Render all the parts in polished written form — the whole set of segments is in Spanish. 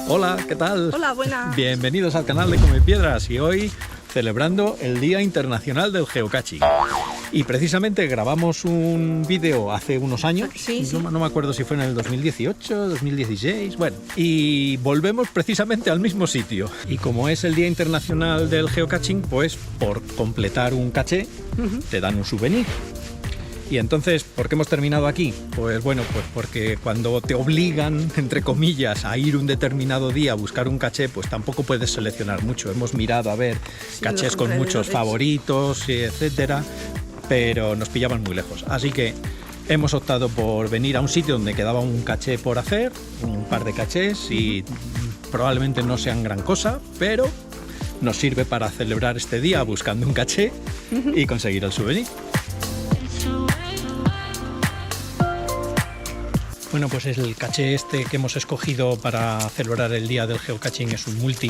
Hola, ¿qué tal? Hola, buenas. Bienvenidos al canal de Come Piedras y hoy celebrando el Día Internacional del Geocaching. Y precisamente grabamos un vídeo hace unos años, Sí. No me acuerdo si fue en el 2018, 2016, bueno, y volvemos precisamente al mismo sitio. Y como es el Día Internacional del Geocaching, pues por completar un caché te dan un souvenir. Y entonces, ¿por qué hemos terminado aquí? Pues bueno, pues porque cuando te obligan, entre comillas, a ir un determinado día a buscar un caché, pues tampoco puedes seleccionar mucho. Hemos mirado a ver cachés con muchos favoritos, etcétera, pero nos pillaban muy lejos. Así que hemos optado por venir a un sitio donde quedaba un caché por hacer, un par de cachés, y probablemente no sean gran cosa, pero nos sirve para celebrar este día buscando un caché y conseguir el souvenir. Bueno, pues el caché este que hemos escogido para celebrar el Día del Geocaching es un multi,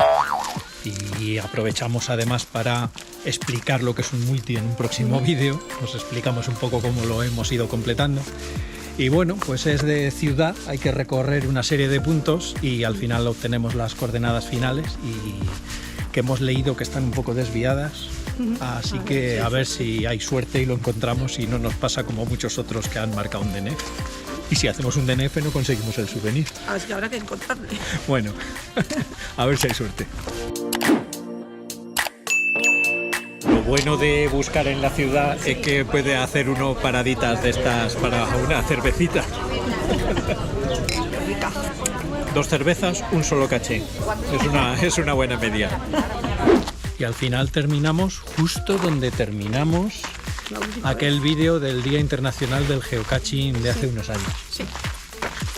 y aprovechamos además para explicar lo que es un multi en un próximo vídeo. Os explicamos un poco cómo lo hemos ido completando. Y bueno, pues es de ciudad, hay que recorrer una serie de puntos y al final obtenemos las coordenadas finales, y que hemos leído que están un poco desviadas. Así que a ver si hay suerte y lo encontramos y no nos pasa como muchos otros que han marcado un DNF. Y si hacemos un DNF no conseguimos el souvenir. Así que habrá que encontrarle. Bueno, a ver si hay suerte. Lo bueno de buscar en la ciudad es que puede hacer uno paraditas de estas para una cervecita. Rica. 2 cervezas, un solo caché. Es una buena media. Y al final terminamos justo donde terminamos aquel vídeo del Día Internacional del Geocaching de hace unos años. Sí.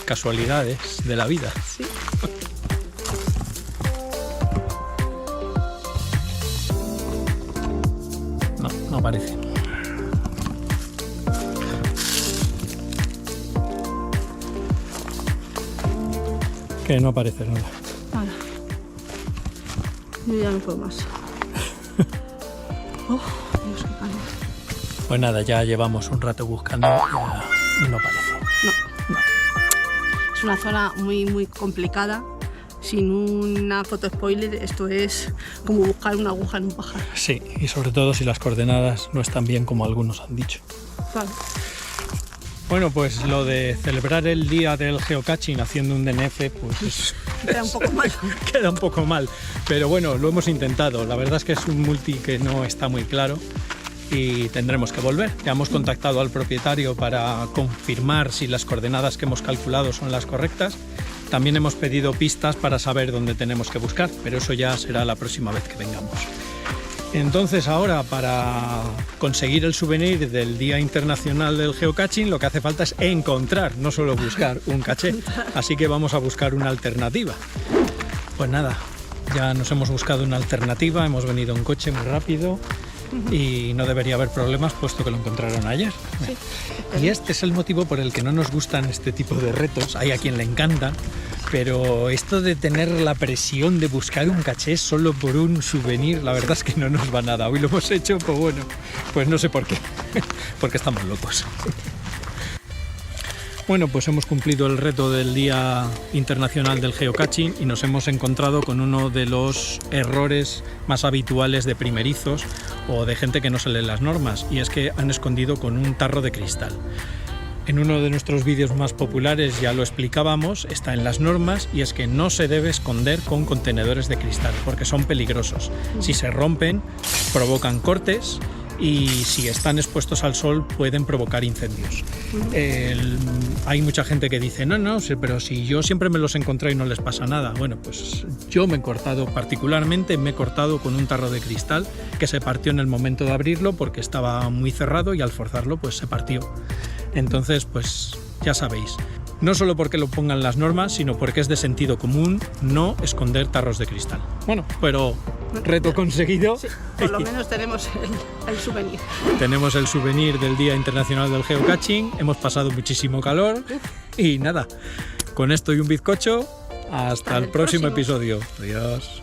Casualidades de la vida. Sí. No aparece. Que no aparece nada. Nada. Yo ya no puedo más. Oh, Dios, qué calor. Pues nada, ya llevamos un rato buscando y no aparece. No. Es una zona muy complicada. Sin una foto spoiler, esto es como buscar una aguja en un pajar. Sí, y sobre todo si las coordenadas no están bien como algunos han dicho. Claro. Bueno, pues lo de celebrar el Día del Geocaching haciendo un DNF, pues Queda un poco mal. queda un poco mal. Pero bueno, lo hemos intentado. La verdad es que es un multi que no está muy claro y tendremos que volver. Ya hemos contactado al propietario para confirmar si las coordenadas que hemos calculado son las correctas. También hemos pedido pistas para saber dónde tenemos que buscar, pero eso ya será la próxima vez que vengamos. Entonces ahora, para conseguir el souvenir del Día Internacional del Geocaching, lo que hace falta es encontrar, no solo buscar un caché. Así que vamos a buscar una alternativa. Pues nada, ya nos hemos buscado una alternativa, hemos venido en coche muy rápido y no debería haber problemas puesto que lo encontraron ayer. Sí. Y este es el motivo por el que no nos gustan este tipo de retos. Hay a quien le encantan, pero esto de tener la presión de buscar un caché solo por un souvenir, la verdad es que no nos va nada. Hoy lo hemos hecho, pues bueno, pues no sé por qué, porque estamos locos. Bueno, pues hemos cumplido el reto del Día Internacional del Geocaching y nos hemos encontrado con uno de los errores más habituales de primerizos o de gente que no se lee las normas, y es que han escondido con un tarro de cristal. En uno de nuestros vídeos más populares ya lo explicábamos, está en las normas, y es que no se debe esconder con contenedores de cristal porque son peligrosos. Si se rompen, provocan cortes, y si están expuestos al sol pueden provocar incendios. Hay mucha gente que dice, no, pero si yo siempre me los encontré y no les pasa nada. Bueno, pues yo me he cortado con un tarro de cristal que se partió en el momento de abrirlo porque estaba muy cerrado y al forzarlo pues se partió. Entonces, pues ya sabéis, no solo porque lo pongan las normas, sino porque es de sentido común no esconder tarros de cristal. Bueno, pero reto conseguido. Sí, por lo menos tenemos el souvenir. Tenemos el souvenir del Día Internacional del Geocaching, hemos pasado muchísimo calor y nada, con esto y un bizcocho, hasta el próximo episodio. Adiós.